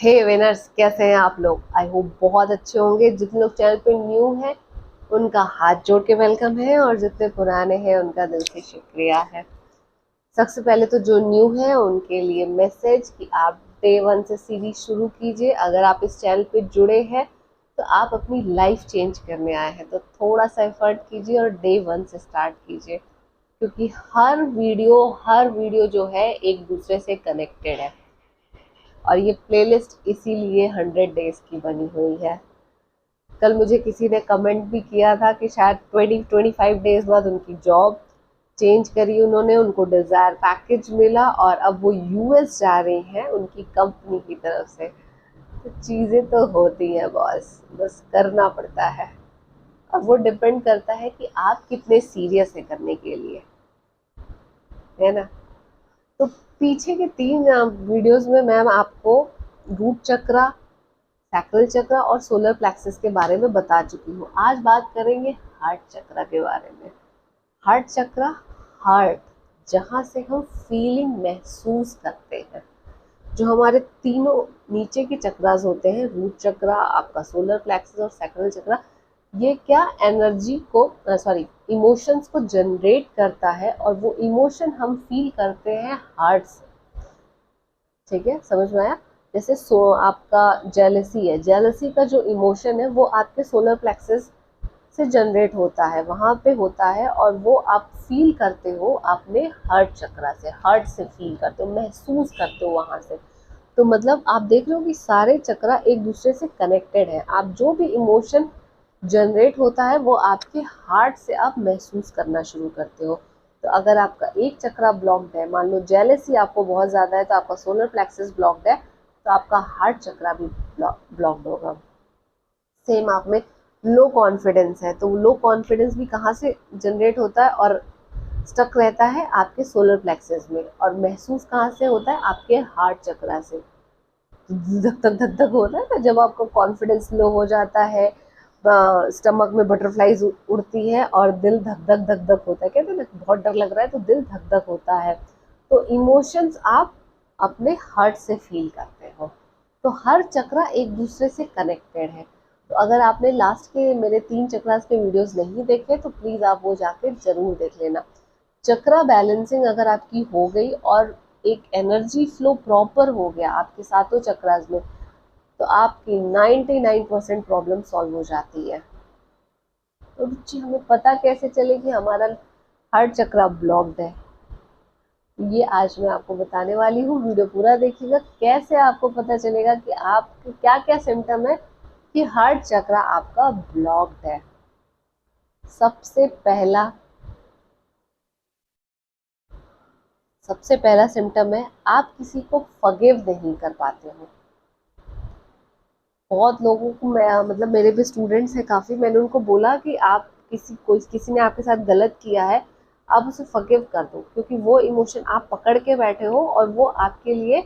हे winners, कैसे हैं आप लोग? आई होप बहुत अच्छे होंगे। जितने लोग चैनल पे न्यू हैं उनका हाथ जोड़ के वेलकम है, और जितने पुराने हैं उनका दिल से शुक्रिया है। सबसे पहले तो जो न्यू है उनके लिए मैसेज कि आप डे 1 से सीरीज शुरू कीजिए। अगर आप इस चैनल पे जुड़े हैं तो आप अपनी लाइफ चेंज करने आए हैं, तो थोड़ा सा एफर्ट कीजिए और डे 1 से स्टार्ट कीजिए, क्योंकि हर वीडियो जो है एक दूसरे से कनेक्टेड है। और ये प्लेलिस्ट इसीलिए 100 डेज की बनी हुई है। कल मुझे किसी ने कमेंट भी किया था कि शायद 20-25 डेज बाद उनकी जॉब चेंज करी उन्होंने, उनको डिजायर पैकेज मिला और अब वो यूएस जा रही हैं उनकी कंपनी की तरफ से। तो चीज़ें तो होती हैं बॉस, बस करना पड़ता है। अब वो डिपेंड करता है कि आप कितने सीरियस हैं करने के लिए, है ना। तो पीछे के 3 वीडियोस में मैम आपको रूट चक्रा, सैक्रल चक्र और सोलर प्लेक्सस के बारे में बता चुकी हूँ। आज बात करेंगे हार्ट चक्र के बारे में। हार्ट चक्र, हार्ट जहाँ से हम फीलिंग महसूस करते हैं। जो हमारे तीनों नीचे के चक्रास होते हैं, रूट चक्र, आपका सोलर प्लेक्सस और सैक्रल चक्र, ये क्या एनर्जी को सॉरी इमोशंस को जनरेट करता है, और वो इमोशन हम फील करते हैं हार्ट से। ठीक है, समझ में आया? जैसे आपका जेलसी है, जेलसी का जो इमोशन है वो आपके सोलर प्लेक्सस से जनरेट होता है, वहां पे होता है, और वो आप फील करते हो अपने हार्ट चक्रा से, हार्ट से फील करते हो, महसूस करते हो वहां से। तो मतलब आप देख रहे हो कि सारे चक्रा एक दूसरे से कनेक्टेड है। आप जो भी इमोशन जनरेट होता है वो आपके हार्ट से आप महसूस करना शुरू करते हो। तो अगर आपका एक चक्रा ब्लॉक्ड है, मान लो जेलेसी आपको बहुत ज़्यादा है, तो आपका सोलर प्लेक्सस ब्लॉक्ड है, तो आपका हार्ट चक्रा भी ब्लॉक्ड होगा। सेम आप में लो कॉन्फिडेंस है, तो लो कॉन्फिडेंस भी कहाँ से जनरेट होता है और स्टक रहता है? आपके सोलर प्लेक्सस में। और महसूस कहाँ से होता है? आपके हार्ट चक्रा से। धक धक धक धक होता है ना जब आपका कॉन्फिडेंस लो हो जाता है, स्टमक में बटरफ्लाईज उड़ती है और दिल धक धक धक धक होता है। कहते हैं ना, बहुत डर लग रहा है तो दिल धक धक होता है। तो इमोशंस आप अपने हार्ट से फील करते हो। तो हर चक्रा एक दूसरे से कनेक्टेड है। तो अगर आपने लास्ट के मेरे 3 चक्रास के वीडियोस नहीं देखे तो प्लीज आप वो जाके जरूर देख लेना। चक्रा बैलेंसिंग अगर आपकी हो गई और एक एनर्जी फ्लो प्रॉपर हो गया आपके सातों चक्रास में, तो आपकी 99% प्रॉब्लम सॉल्व हो जाती है। तो रुचि, हमें पता कैसे चले कि हमारा हार्ट चक्रा ब्लॉक्ड है? ये आज मैं आपको बताने वाली हूँ। वीडियो पूरा देखिएगा। कैसे आपको पता चलेगा कि आपके क्या क्या सिम्टम है कि हार्ट चक्रा आपका ब्लॉक्ड है? सबसे पहला सबसे पहला सिम्टम है, आप किसी को फॉरगिव नहीं कर पाते हो। बहुत लोगों को मैं मतलब मेरे भी स्टूडेंट्स हैं काफ़ी, मैंने उनको बोला कि आप किसी ने आपके साथ गलत किया है, आप उसे फॉरगिव कर दो, क्योंकि वो इमोशन आप पकड़ के बैठे हो और वो आपके लिए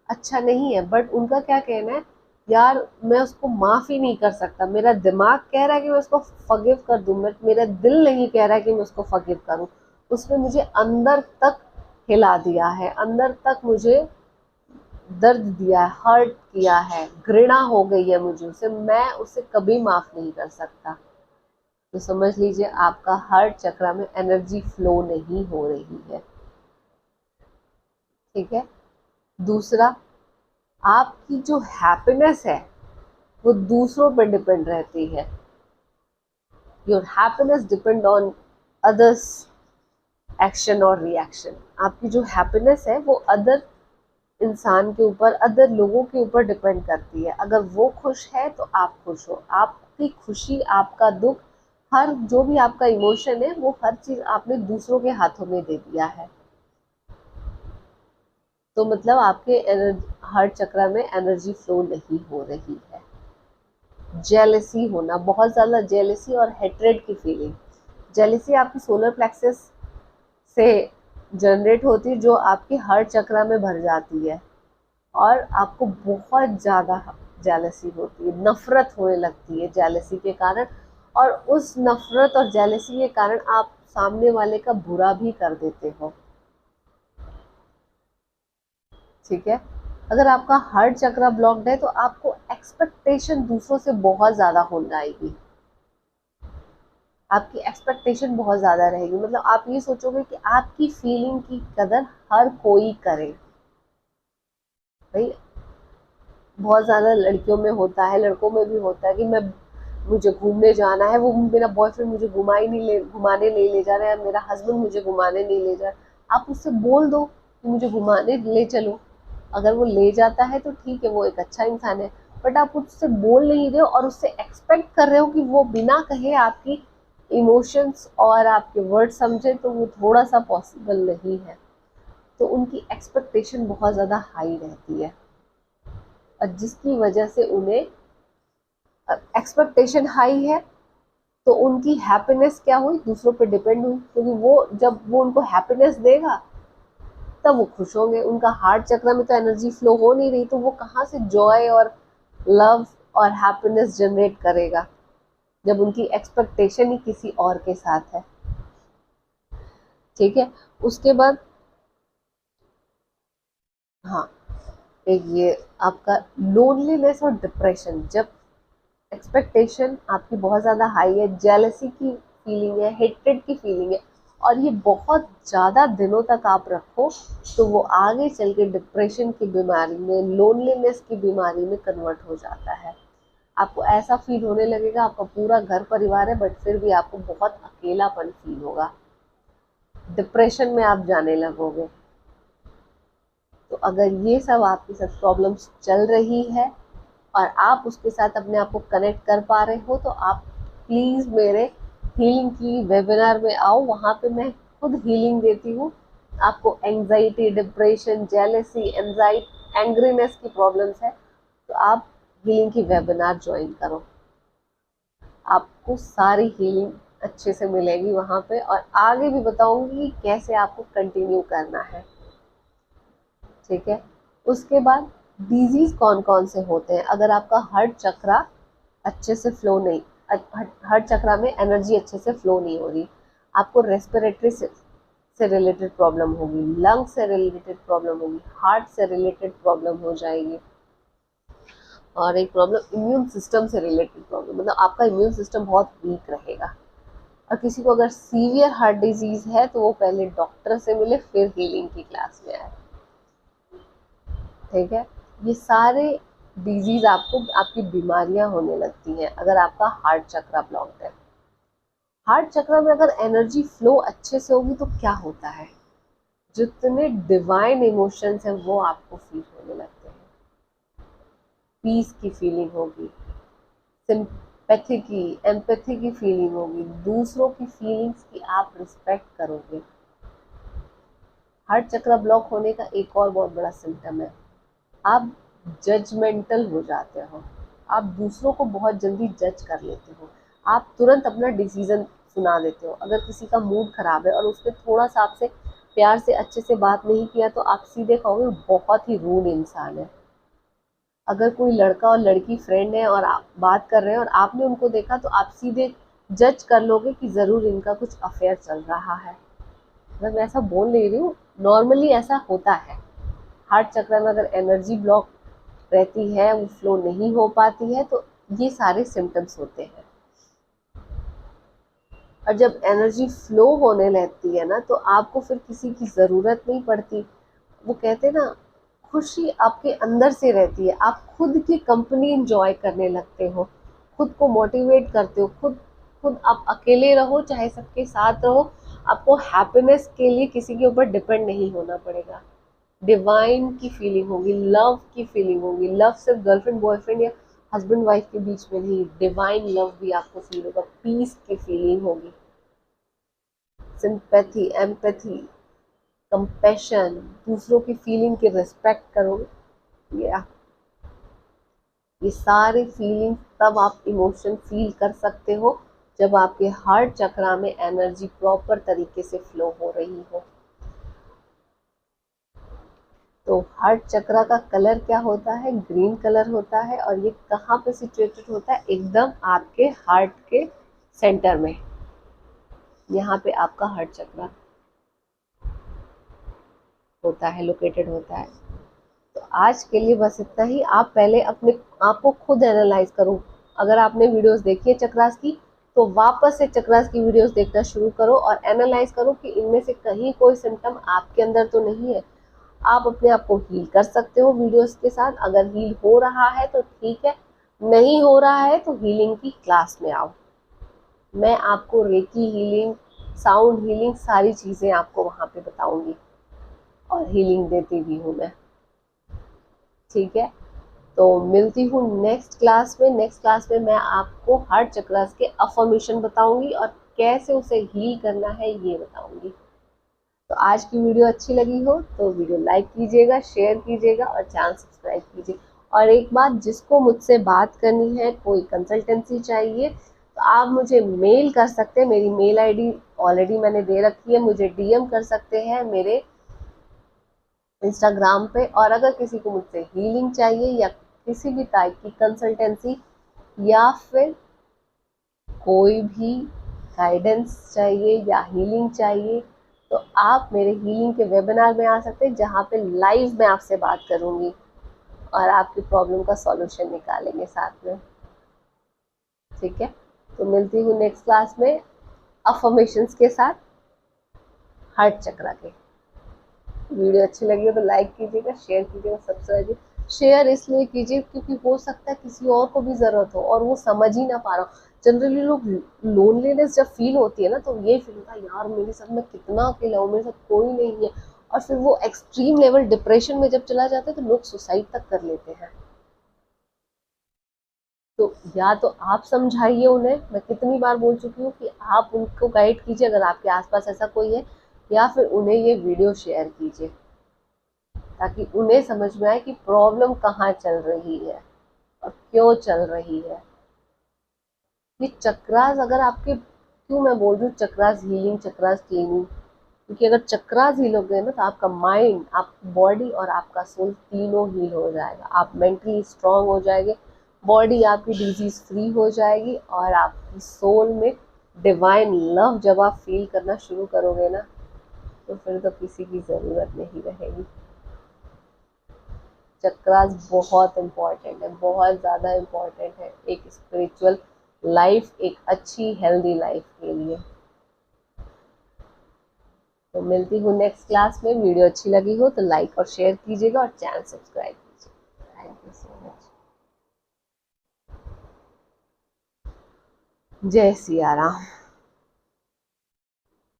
अच्छा नहीं है। बट उनका क्या कहना है, यार मैं उसको माफ़ ही नहीं कर सकता, मेरा दिमाग कह रहा है कि मैं उसको फॉरगिव कर दूं, मेरा दिल नहीं कह रहा है कि मैं उसको फॉरगिव करूं। उसने मुझे अंदर तक हिला दिया है, अंदर तक मुझे दर्द दिया है, हर्ट किया है, घृणा हो गई है मुझे उसे, मैं उसे कभी माफ नहीं कर सकता। तो समझ लीजिए आपका हार्ट चक्र में एनर्जी फ्लो नहीं हो रही है। ठीक है। दूसरा, आपकी जो हैप्पीनेस है वो दूसरों पर डिपेंड रहती है। Your happiness depend on others action और रिएक्शन। आपकी जो हैप्पीनेस है वो अदर इंसान के ऊपर, अदर लोगों के ऊपर डिपेंड करती है। अगर वो खुश है तो आप खुश हो। आपकी खुशी, आपका दुख, हर जो भी आपका इमोशन है वो हर चीज आपने दूसरों के हाथों में दे दिया है। तो मतलब आपके हार्ट चक्र में एनर्जी फ्लो नहीं हो रही है। जेलसी होना, बहुत ज़्यादा जेलसी और हेट्रेड की फीलिंग। जेलसी आपकी सोलर प्लेक्सस से जनरेट होती है, जो आपके हार्ट चक्र में भर जाती है, और आपको बहुत ज़्यादा जेलसी होती है, नफरत होने लगती है जेलसी के कारण, और उस नफरत और जेलसी के कारण आप सामने वाले का बुरा भी कर देते हो। ठीक है। अगर आपका हार्ट चक्रा ब्लॉक्ड है तो आपको एक्सपेक्टेशन दूसरों से बहुत ज्यादा होने आएगी, आपकी एक्सपेक्टेशन बहुत ज्यादा रहेगी। मतलब आप ये सोचोगे कि आपकी फीलिंग की कदर हर कोई करे। भाई बहुत ज्यादा लड़कियों में होता है, लड़कों में भी होता है कि मैं, मुझे घूमने जाना है, वो मेरा बॉयफ्रेंड मुझे घुमाने नहीं ले जा रहा है, मेरा हस्बैंड मुझे घुमाने नहीं ले जा रहा। आप उससे बोल दो कि मुझे घुमाने ले चलो, अगर वो ले जाता है तो ठीक है, वो एक अच्छा इंसान है। बट आप उससे बोल नहीं रहे हो और उससे एक्सपेक्ट कर रहे हो कि वो बिना कहे आपकी इमोशंस और आपके वर्ड समझे, तो वो थोड़ा सा पॉसिबल नहीं है। तो उनकी एक्सपेक्टेशन बहुत ज़्यादा हाई रहती है, और जिसकी वजह से उन्हें एक्सपेक्टेशन हाई है, तो उनकी हैप्पीनेस क्या हुई, दूसरों पे डिपेंड हुई। क्योंकि वो जब वो उनको हैप्पीनेस देगा तब वो खुश होंगे। उनका हार्ट चक्र में तो एनर्जी फ्लो हो नहीं रही, तो वो कहाँ से जॉय और लव और हैप्पीनेस जनरेट करेगा जब उनकी एक्सपेक्टेशन ही किसी और के साथ है। ठीक है, उसके बाद हाँ, एक ये आपका लोनलीनेस और डिप्रेशन, जब एक्सपेक्टेशन आपकी बहुत ज़्यादा हाई है, जेलसी की फीलिंग है, हेट्रेड की फीलिंग है, और ये बहुत ज़्यादा दिनों तक आप रखो, तो वो आगे चल के डिप्रेशन की बीमारी में, लोनलीनेस की बीमारी में कन्वर्ट हो जाता है। आपको ऐसा फील होने लगेगा, आपका पूरा घर परिवार है बट फिर भी आपको बहुत अकेलापन फील होगा, डिप्रेशन में आप जाने लगोगे। तो अगर ये सब आपके साथ प्रॉब्लम्स चल रही है और आप उसके साथ अपने आप को कनेक्ट कर पा रहे हो, तो आप प्लीज़ मेरे हीलिंग की वेबिनार में आओ। वहाँ पे मैं खुद हीलिंग देती हूँ। आपको एंजाइटी, डिप्रेशन, जेलसी, एंग्रीनेस की प्रॉब्लम्स है, तो आप हीलिंग की वेबिनार ज्वाइन करो। आपको सारी हीलिंग अच्छे से मिलेगी वहाँ पे, और आगे भी बताऊंगी कि कैसे आपको कंटिन्यू करना है। ठीक है, उसके बाद डिजीज कौन कौन से होते हैं। अगर आपका हार्ट चक्रा अच्छे से फ्लो नहीं, हार्ट चक्रा में एनर्जी अच्छे से फ्लो नहीं हो रही, आपको रेस्पिरेटरी से रिलेटेड प्रॉब्लम होगी, लंग से रिलेटेड प्रॉब्लम होगी, हार्ट से रिलेटेड प्रॉब्लम हो जाएगी, और एक प्रॉब्लम इम्यून सिस्टम से रिलेटेड प्रॉब्लम, मतलब आपका इम्यून सिस्टम बहुत वीक रहेगा। और किसी को अगर सीवियर हार्ट डिजीज है तो वो पहले डॉक्टर से मिले फिर हीलिंग की क्लास में आए। ठीक है, ये सारे डिजीज आपको, आपकी बीमारियां होने लगती हैं अगर आपका हार्ट चक्र ब्लॉक्ड है। हार्ट चक्र में अगर एनर्जी फ्लो अच्छे से होगी तो क्या होता है, जितने डिवाइन इमोशंस हैं वो आपको फील होने लगते हैं। पीस की फीलिंग होगी, सिंपैथी की, एम्पैथी की फीलिंग होगी, दूसरों की फीलिंग्स की आप रिस्पेक्ट करोगे। हार्ट चक्र ब्लॉक होने का एक और बहुत बड़ा सिम्टम है, आप जजमेंटल हो जाते हो, आप दूसरों को बहुत जल्दी जज कर लेते हो, आप तुरंत अपना डिसीजन सुना देते हो। अगर किसी का मूड खराब है और उसने थोड़ा सा आपसे प्यार से अच्छे से बात नहीं किया तो आप सीधे कहोगे बहुत ही रूड इंसान है। अगर कोई लड़का और लड़की फ्रेंड है और आप बात कर रहे हैं और आपने उनको देखा तो आप सीधे जज कर लोगे कि ज़रूर इनका कुछ अफेयर चल रहा है। मतलब मैं ऐसा बोल नहीं रही हूँ, नॉर्मली ऐसा होता है। हार्ट चक्र में अगर एनर्जी ब्लॉक रहती है, वो फ्लो नहीं हो पाती है, तो ये सारे सिम्टम्स होते हैं। और जब एनर्जी फ्लो होने लगती है ना, तो आपको फिर किसी की ज़रूरत नहीं पड़ती। वो कहते हैं ना, खुशी आपके अंदर से रहती है, आप खुद की कंपनी इंजॉय करने लगते हो, खुद को मोटिवेट करते हो, खुद खुद आप अकेले रहो चाहे सबके साथ रहो, आपको हैप्पीनेस के लिए किसी के ऊपर डिपेंड नहीं होना पड़ेगा। डिवाइन की फीलिंग होगी, लव की फीलिंग होगी। लव सिर्फ गर्लफ्रेंड बॉयफ्रेंड या हस्बैंड वाइफ के बीच में नहीं, डिवाइन लव भी आपको फील होगा, पीस की फीलिंग होगी, सिंपैथी, एम्पैथी, कंपैशन, दूसरों की फीलिंग की रिस्पेक्ट करोगे। ये सारी फीलिंग तब आप इमोशन फील कर सकते हो जब आपके हार्ट चक्रा में एनर्जी प्रॉपर तरीके से फ्लो हो रही हो। तो हार्ट चक्रा का कलर क्या होता है, ग्रीन कलर होता है, और ये कहाँ पे सिचुएटेड होता है, एकदम आपके हार्ट के सेंटर में, यहाँ पे आपका हार्ट चक्रा होता है, लोकेटेड होता है। तो आज के लिए बस इतना ही। आप पहले अपने आप को खुद एनालाइज करो। अगर आपने वीडियोस देखी है चक्रास की, तो वापस से चक्रास की वीडियोस देखना शुरू करो और एनालाइज करो कि इनमें से कहीं कोई सिम्टम आपके अंदर तो नहीं है। आप अपने आप को हील कर सकते हो वीडियोस के साथ। अगर हील हो रहा है तो ठीक है, नहीं हो रहा है तो हीलिंग की क्लास में आओ। मैं आपको रेकी हीलिंग, साउंड हीलिंग, सारी चीज़ें आपको वहाँ पे बताऊंगी और हीलिंग देती भी हूँ मैं। ठीक है, तो मिलती हूँ नेक्स्ट क्लास में। नेक्स्ट क्लास में मैं आपको हार्ट चक्रास के अफर्मेशन बताऊंगी और कैसे उसे हील करना है ये बताऊंगी। तो आज की वीडियो अच्छी लगी हो तो वीडियो लाइक कीजिएगा, शेयर कीजिएगा और चैनल सब्सक्राइब कीजिए। और एक बात, जिसको मुझसे बात करनी है, कोई कंसल्टेंसी चाहिए, तो आप मुझे मेल कर सकते हैं। मेरी मेल आईडी ऑलरेडी मैंने दे रखी है। मुझे डीएम कर सकते हैं मेरे इंस्टाग्राम पे। और अगर किसी को मुझसे हीलिंग चाहिए या किसी भी टाइप की कंसल्टेंसी या फिर कोई भी गाइडेंस चाहिए या हीलिंग चाहिए, तो आप मेरे हीलिंग के वेबिनार में आ सकते हैं, जहाँ पे लाइव मैं आपसे बात करूँगी और आपकी प्रॉब्लम का सॉल्यूशन निकालेंगे साथ में। ठीक है, तो मिलती हूँ नेक्स्ट क्लास में अफर्मेशंस के साथ हार्ट चक्रा के। वीडियो अच्छी लगी हो तो लाइक कीजिएगा, शेयर कीजिएगा, सब्सक्राइब। शेयर इसलिए कीजिए क्योंकि हो सकता है किसी और को भी ज़रूरत हो और वो समझ ही ना पा रहा हो। जनरली लोग लोनलीनेस जब फील होती है ना, तो ये फील होता है यार मेरे साथ मैं कितना अकेला हूँ, मेरे साथ कोई नहीं है। और फिर वो एक्सट्रीम लेवल डिप्रेशन में जब चला जाता है तो लोग सुसाइड तक कर लेते हैं। तो या तो आप समझाइए उन्हें, मैं कितनी बार बोल चुकी हूँ कि आप उनको गाइड कीजिए अगर आपके आसपास ऐसा कोई है, या फिर उन्हें ये वीडियो शेयर कीजिए ताकि उन्हें समझ में आए कि प्रॉब्लम कहाँ चल रही है और क्यों चल रही है। ये चक्रास अगर आपके, क्यों मैं बोल रही हूँ चक्रास हीलिंग, चक्रास क्लीनिंग, क्योंकि अगर चक्रास हील हो गए ना तो आपका माइंड, आपकी बॉडी और आपका सोल तीनों हील हो जाएगा। आप मेंटली स्ट्रांग हो जाएंगे, बॉडी आपकी डिजीज फ्री हो जाएगी और आपकी सोल में डिवाइन लव जब आप फील करना शुरू करोगे ना, तो फिर तो किसी की ज़रूरत नहीं रहेगी। चक्रास बहुत इम्पॉर्टेंट है, बहुत ज़्यादा इम्पॉर्टेंट है एक स्पिरिचुअल लाइफ, एक अच्छी हेल्दी लाइफ के लिए। तो मिलती हूँ नेक्स्ट क्लास में। वीडियो अच्छी लगी हो तो लाइक और शेयर कीजिएगा और चैनल सब्सक्राइब कीजिएगा। Thank you so much. जय सिया राम।